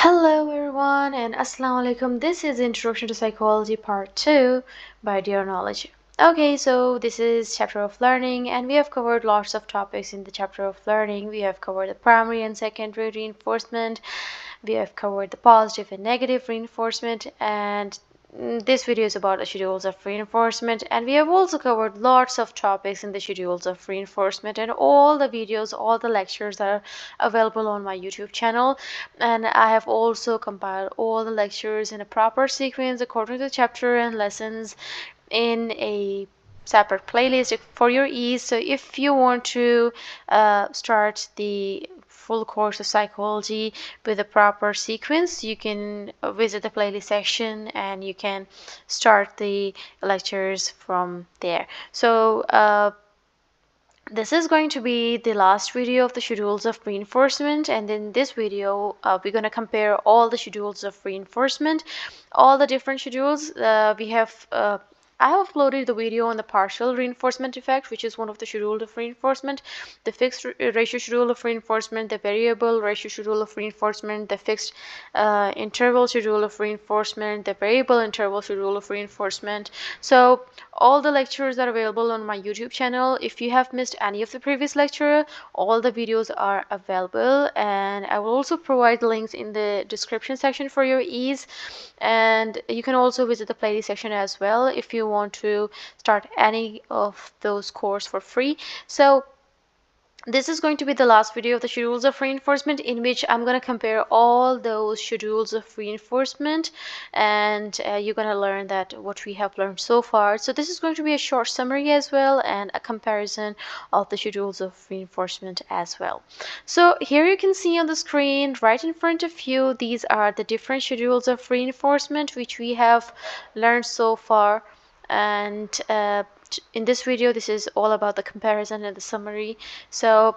Hello everyone and Assalamu alaikum. This is Introduction to Psychology Part 2 by Dear Knowledge. Okay, so this is chapter of learning and we have covered lots of topics in the chapter of learning. We have covered the primary and secondary reinforcement. We have covered the positive and negative reinforcement, and this video is about the schedules of reinforcement, and we have also covered lots of topics in the schedules of reinforcement, and all the videos, all the lectures are available on my YouTube channel. And I have also compiled all the lectures in a proper sequence according to the chapter and lessons in a separate playlist for your ease. So if you want to start the full course of psychology with a proper sequence, you can visit the playlist section and you can start the lectures from there. So this is going to be the last video of the schedules of reinforcement, and in this video we're going to compare all the schedules of reinforcement, all the different schedules. I have uploaded the video on the partial reinforcement effect, which is one of the schedules of reinforcement, the fixed ratio schedule of reinforcement, the variable ratio schedule of reinforcement, the fixed interval schedule of reinforcement, the variable interval schedule of reinforcement. So all the lectures are available on my YouTube channel. If you have missed any of the previous lecture, all the videos are available, and I will also provide links in the description section for your ease. And you can also visit the playlist section as well if you want to start any of those courses for free. So this is going to be the last video of the schedules of reinforcement, in which I'm going to compare all those schedules of reinforcement, and you're going to learn that what we have learned so far. So this is going to be a short summary as well, and a comparison of the schedules of reinforcement as well. So here you can see on the screen right in front of you, these are the different schedules of reinforcement which we have learned so far. And in this video, this is all about the comparison and the summary. So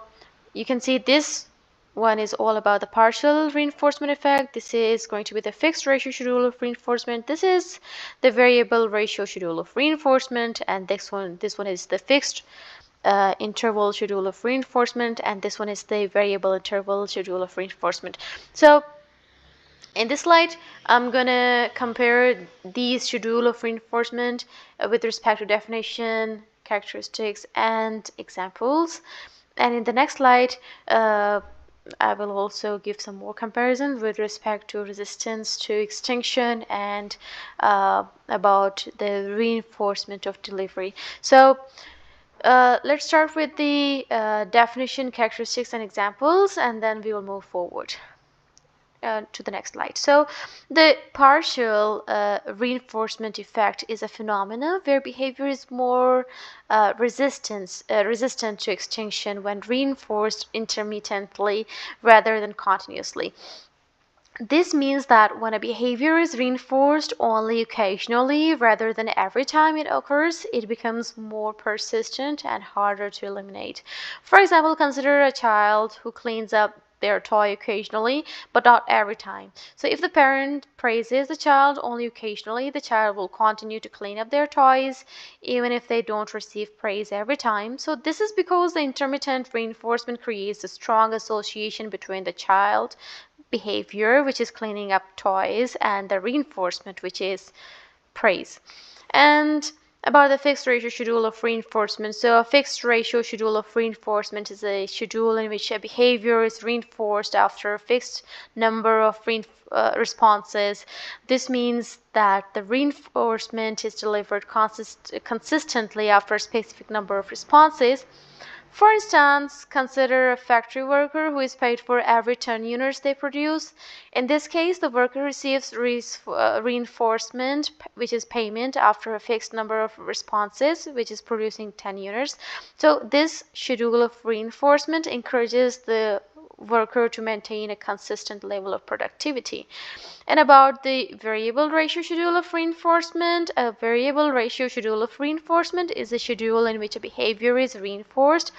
you can see this one is all about the partial reinforcement effect. This is going to be the fixed ratio schedule of reinforcement. This is the variable ratio schedule of reinforcement, and this one is the fixed interval schedule of reinforcement, and this one is the variable interval schedule of reinforcement. So in this slide, I'm gonna compare these schedule of reinforcement with respect to definition, characteristics, and examples. And in the next slide, I will also give some more comparisons with respect to resistance to extinction and about the reinforcement of delivery. So let's start with the definition, characteristics, and examples, and then we will move forward to the next slide. So the partial reinforcement effect is a phenomena where behavior is more resistant to extinction when reinforced intermittently rather than continuously. This means that when a behavior is reinforced only occasionally rather than every time it occurs, it becomes more persistent and harder to eliminate. For example, consider a child who cleans up their toy occasionally, but not every time. So if the parent praises the child only occasionally, the child will continue to clean up their toys even if they don't receive praise every time. So this is because the intermittent reinforcement creates a strong association between the child behavior, which is cleaning up toys, and the reinforcement, which is praise. And about the fixed ratio schedule of reinforcement. So a fixed ratio schedule of reinforcement is a schedule in which a behavior is reinforced after a fixed number of responses. This means that the reinforcement is delivered consistently after a specific number of responses. For instance, consider a factory worker who is paid for every 10 units they produce. In this case, the worker receives reinforcement, which is payment, after a fixed number of responses, which is producing 10 units. So this schedule of reinforcement encourages the worker to maintain a consistent level of productivity. And about the variable ratio schedule of reinforcement, a variable ratio schedule of reinforcement is a schedule in which a behavior is reinforced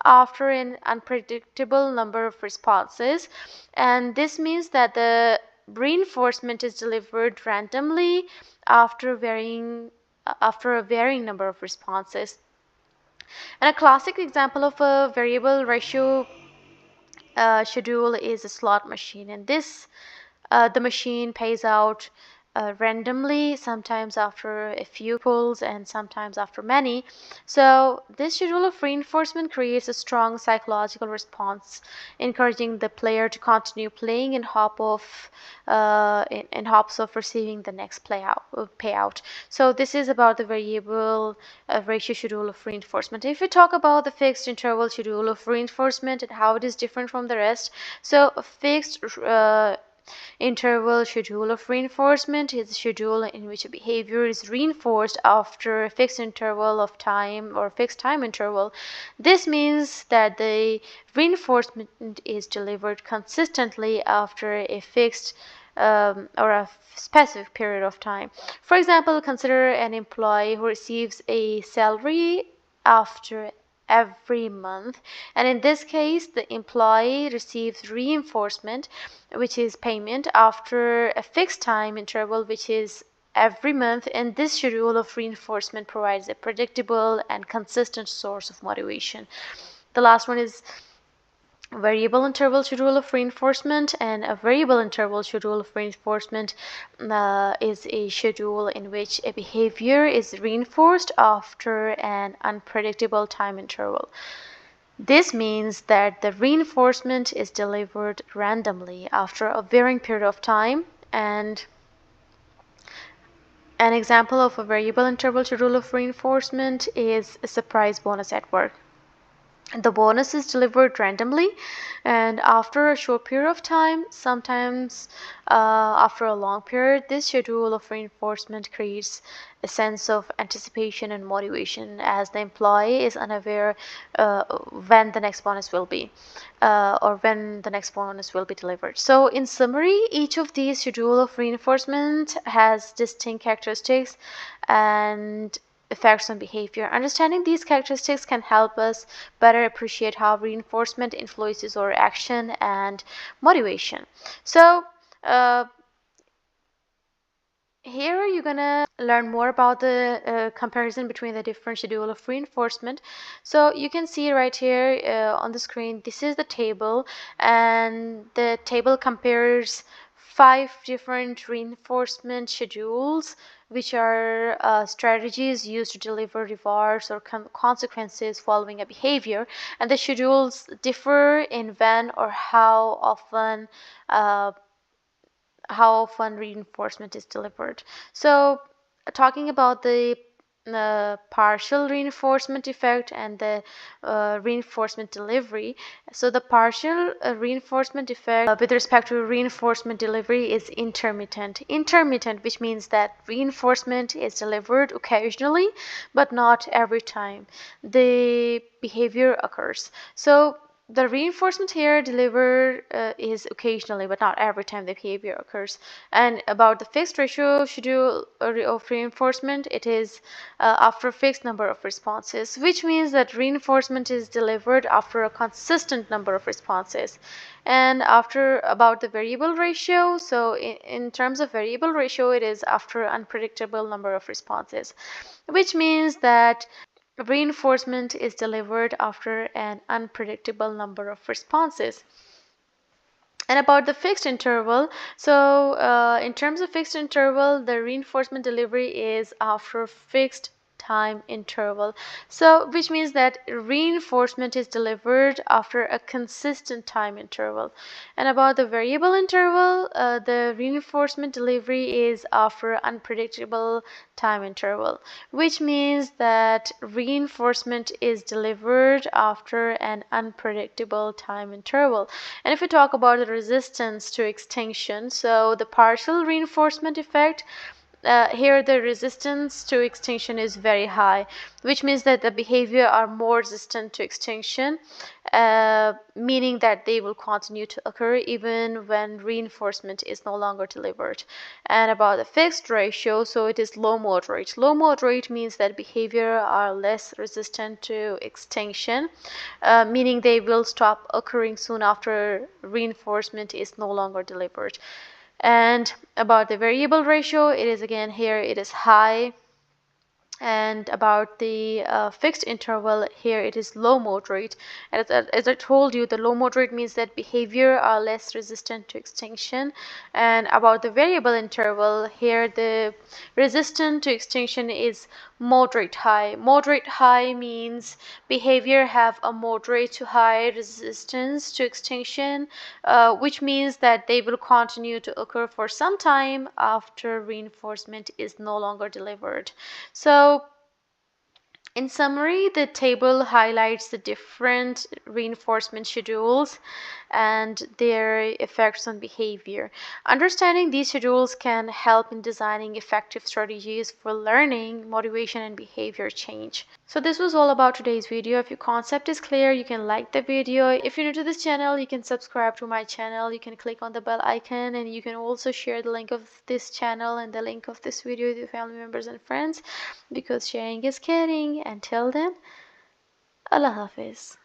after an unpredictable number of responses. And this means that the reinforcement is delivered randomly after a varying number of responses. And a classic example of a variable ratio schedule is a slot machine, and this The machine pays out randomly, sometimes after a few pulls and sometimes after many. So this schedule of reinforcement creates a strong psychological response, encouraging the player to continue playing in hopes of receiving the next payout. So this is about the variable ratio schedule of reinforcement. If we talk about the fixed interval schedule of reinforcement and how it is different from the rest, so a fixed interval schedule of reinforcement is a schedule in which a behavior is reinforced after a fixed interval of time or fixed time interval. This means that the reinforcement is delivered consistently after a fixed or a specific period of time. For example, consider an employee who receives a salary after every month, and in this case the employee receives reinforcement, which is payment, after a fixed time interval, which is every month, and this schedule of reinforcement provides a predictable and consistent source of motivation. The last one is variable interval schedule of reinforcement, and a variable interval schedule of reinforcement is a schedule in which a behavior is reinforced after an unpredictable time interval. This means that the reinforcement is delivered randomly after a varying period of time, and an example of a variable interval schedule of reinforcement is a surprise bonus at work. The bonus is delivered randomly and after a short period of time, sometimes after a long period. This schedule of reinforcement creates a sense of anticipation and motivation, as the employee is unaware when the next bonus will be delivered. So in summary, each of these schedule of reinforcement has distinct characteristics and effects on behavior. Understanding these characteristics can help us better appreciate how reinforcement influences our action and motivation. So here you're gonna learn more about the comparison between the different schedule of reinforcement. So you can see right here on the screen, this is the table, and the table compares 5 different reinforcement schedules, which are strategies used to deliver rewards or consequences following a behavior, and the schedules differ in when or how often reinforcement is delivered. So talking about the partial reinforcement effect and the reinforcement delivery. So the partial reinforcement effect with respect to reinforcement delivery is intermittent. Intermittent, which means that reinforcement is delivered occasionally but not every time the behavior occurs. So the reinforcement here delivered is occasionally but not every time the behavior occurs. And about the fixed ratio schedule of reinforcement, it is after a fixed number of responses, which means that reinforcement is delivered after a consistent number of responses. And after about the variable ratio, so in terms of variable ratio, it is after unpredictable number of responses, which means that reinforcement is delivered after an unpredictable number of responses. And about the fixed interval, so in terms of fixed interval, the reinforcement delivery is after a fixed time interval, so which means that reinforcement is delivered after a consistent time interval. And about the variable interval, the reinforcement delivery is after unpredictable time interval, which means that reinforcement is delivered after an unpredictable time interval. And if we talk about the resistance to extinction, so the partial reinforcement effect, here the resistance to extinction is very high, which means that the behavior are more resistant to extinction, meaning that they will continue to occur even when reinforcement is no longer delivered. And about the fixed ratio, so it is low moderate. Low moderate means that behavior are less resistant to extinction, meaning they will stop occurring soon after reinforcement is no longer delivered. And about the variable ratio, it is again here, it is high, And about the fixed interval, here it is low moderate. And as I told you, the low moderate means that behavior are less resistant to extinction. And about the variable interval, here the resistant to extinction is moderate high. Moderate high means behavior have a moderate to high resistance to extinction, which means that they will continue to occur for some time after reinforcement is no longer delivered. So in summary, the table highlights the different reinforcement schedules and their effects on behavior. Understanding these schedules can help in designing effective strategies for learning, motivation, and behavior change. So this was all about today's video. If your concept is clear, you can like the video. If you're new to this channel, you can subscribe to my channel. You can click on the bell icon, and you can also share the link of this channel and the link of this video with your family members and friends, because sharing is caring. Until then, Allah Hafiz.